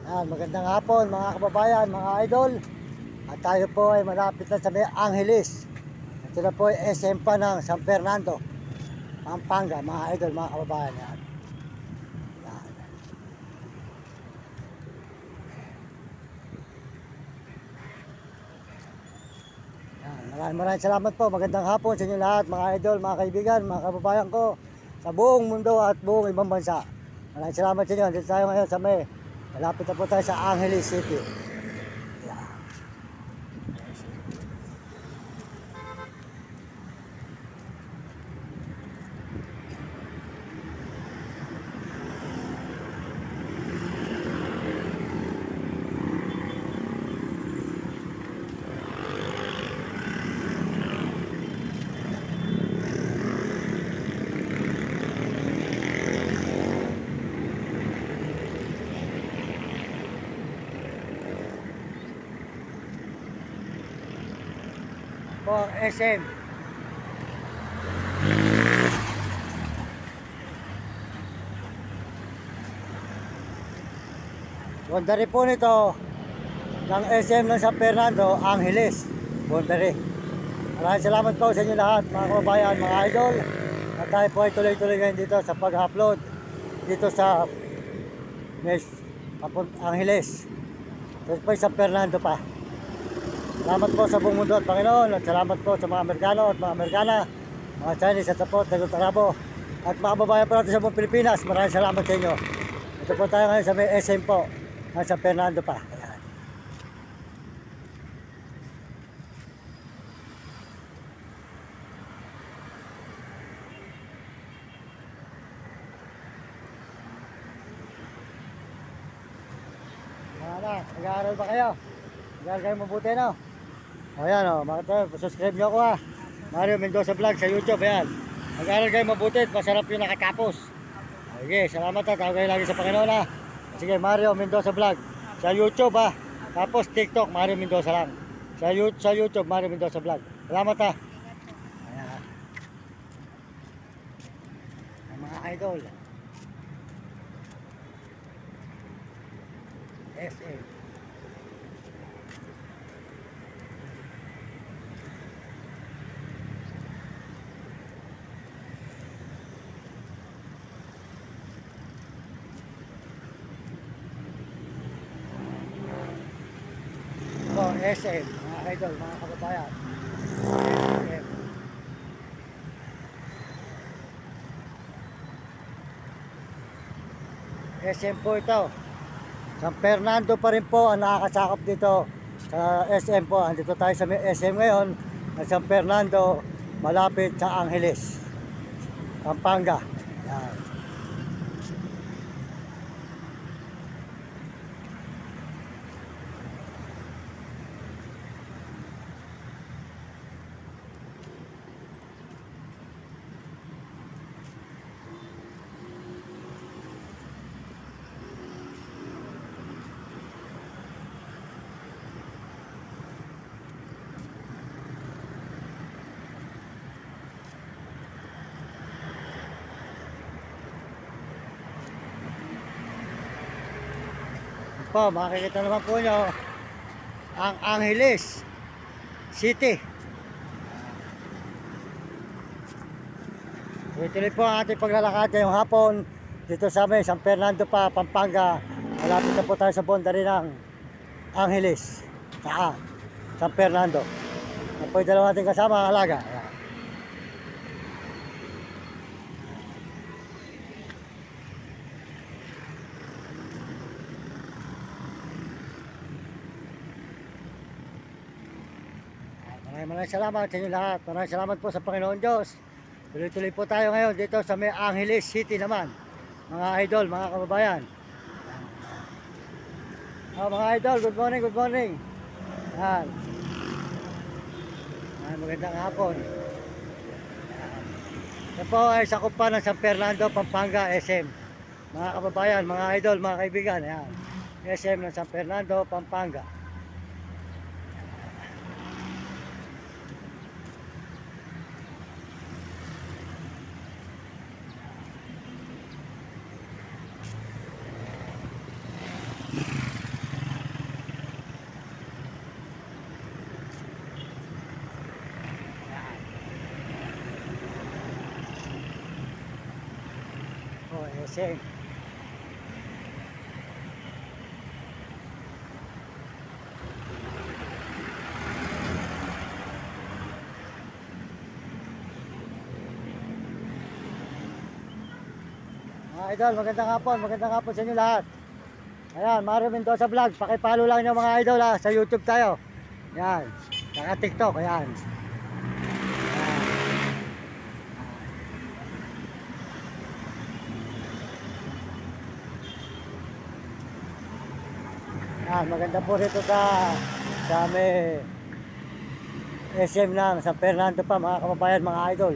Magandang hapon mga kababayan, mga idol. At tayo po ay malapit na sa may Angeles. Ito na po ay SM pa ng San Fernando, Pampanga, mga idol, mga kababayan. Yan. Yan. Maraming salamat po. Magandang hapon sa inyo lahat, mga idol, mga kaibigan, mga kababayan ko sa buong mundo at buong ibang bansa. Maraming salamat sa inyo. Dito tayo ngayon sa may malapit na po tayo sa Angeles City. Yan. Po, SM. Bondari po nito ng SM ng San Fernando, Angeles. Bondari. Maraming salamat po sa inyo lahat, mga kababayan, mga idol. At tayo po ay tuloy-tuloy ngayon dito sa pag-upload dito sa Angeles. Dito po ay San Fernando pa. Salamat po sa buong mundo at Panginoon, at salamat po sa mga Amerikano at mga Amerikana, mga Chinese at po, Tagalog-Tarabo, at mga kababayan po natin sa buong Pilipinas. Maraming salamat sa inyo. Ito po tayo ngayon sa may SM po ng San Fernando pa. Ayan. Mga anak, nag-aaral ba kayo? Nag-aaral kayo mabuti, no? O yan o, mga tayo, subscribe nyo ako ha. Mario Mendoza Vlog sa YouTube, ayan. Mag-aaral kayo mabuti at masarap yung nakatapos. Okay, salamat ha, tawag kayo lagi sa Panginoon ha. Sige, Mario Mendoza Vlog sa YouTube ha. Tapos TikTok, Mario Mendoza lang. Sa YouTube, Mario Mendoza Vlog. Salamat ha. Ayan. Ang mga idol. SM. SM, mga idol, mga kababayan. SM. SM po ito. San Fernando pa rin po ang nakakasakop dito sa SM po. Andito tayo sa SM ngayon na San Fernando, malapit sa Angeles, Pampanga. Yan. Po, makikita naman po nyo ang Angeles City. Tuloy po ang ating paglalakad ngayong hapon dito sa may San Fernando pa, Pampanga. Malapit na po tayo sa boundary ng Angeles, San Fernando. Yan po yung dalawa natin kasama ang alaga. Maraming salamat sa inyo lahat. Maraming salamat po sa Panginoon Diyos. Tuloy-tuloy po tayo ngayon dito sa may Angeles City naman. Mga idol, mga kababayan. Mga idol, good morning, good morning. Yan. Magandang hapon. Ito po ay sakop pa ng San Fernando, Pampanga, SM. Mga kababayan, mga idol, mga kaibigan. Yan. SM ng San Fernando, Pampanga. SM. Mga idol, magandang hapon sa inyo lahat. Ayan, Mario Mendoza Vlog, pakipalo lang nyo mga idol ha, sa YouTube tayo. Ayan, saka TikTok, ayan. Ayan, maganda po rito sa may SM ng San Fernando pa mga kababayan, mga idol.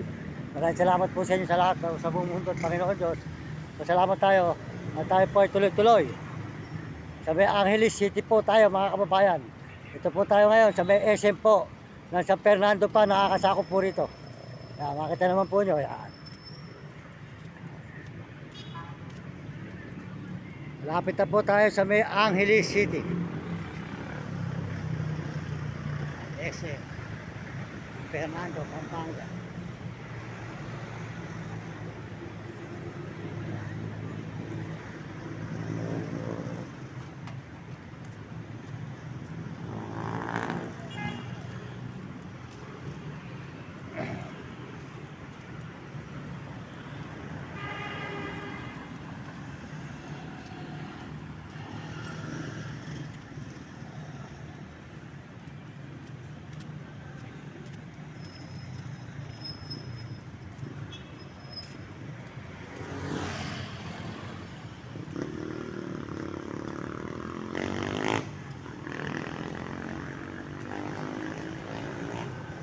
Maraming salamat po sa inyo sa lahat, sa buong mundo at Panginoon Diyos. Pasalamat tayo at tayo po ay tuloy-tuloy. Sa may Angeles City po tayo mga kababayan. Ito po tayo ngayon sa may SM po ng San Fernando pa, nakakasako po rito. Yan, makita naman po nyo. Yan. Lapit na po tayo sa may Angeles City. SM Fernando, Pampanga.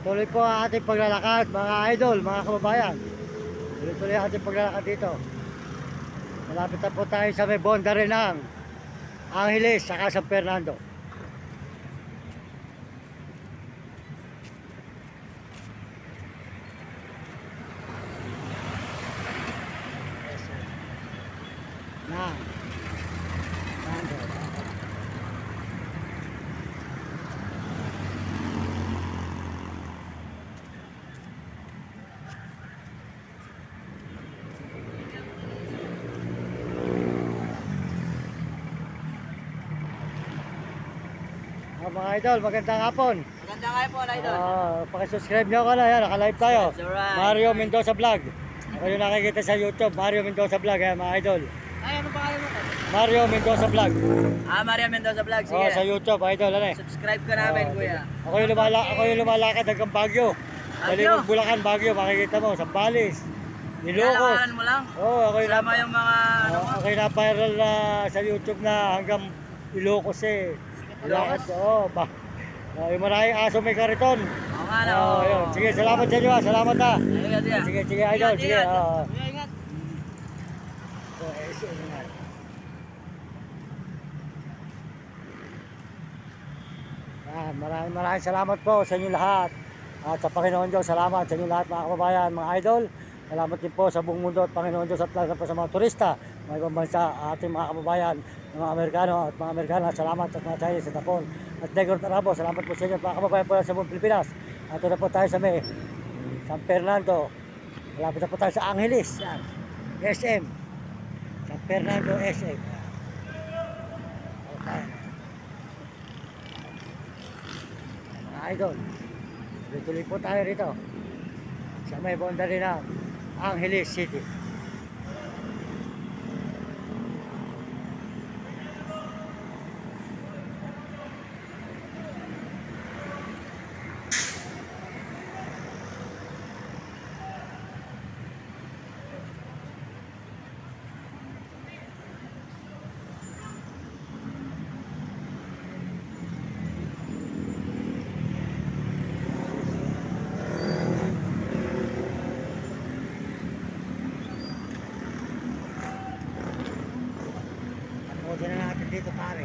Tuloy po ang ating paglalakad mga idol, mga kababayan. Tuloy ang ating paglalakad dito. Malapit na po tayo sa may boundary ng Angeles saka San Fernando. Na mga idol, magandang hapon. Magandang hapon, idol. Pakisubscribe nyo ako na, yan, naka-live tayo. That's alright. Mario Mendoza Vlog. Ako yung nakikita sa YouTube, Mario Mendoza Vlog, yan, mga idol. Ay, anong pangalan mo? Mario Mendoza Vlog. Mario Mendoza Vlog, sige. Sa YouTube, idol, ano eh. Subscribe ka namin, kuya. Ako yung lumalakad hanggang Baguio. Baguio? Bulacan, Baguio, makikita mo, Sambales, Ilocos. Nalakaran mo lang. Ako yung Sama yung mga, ako yung na-viral sa YouTube na hanggang Ilocos eh. Ilocos? Yung maraming aso may kariton. Oo nga na. Yun. Sige, salamat sa inyo. Salamat na. Ingat, ingat. Sige, idol. Sige. Kuya, ingat. Maraming salamat po sa inyo lahat. At sa Panginoon Diyos, salamat sa inyo lahat mga kababayan, mga idol. Salamat din po sa buong mundo at Panginoon Diyos at lalo po sa mga turista, mga ibang bansa, ating mga kababayan, mga Amerikano at mga Amerikana. Salamat at mga Chinese at Japon at Negro at Arabo. Salamat po sa inyo mga kababayan po sa buong Pilipinas. At ito na po tayo sa may San Fernando. Malapit na po tayo sa Angeles. Yan. SM. San Fernando SM. Okay. Mga idol, tuloy po tayo rito sa may boundary ng Angeles City. Tapusin na natin dito pare.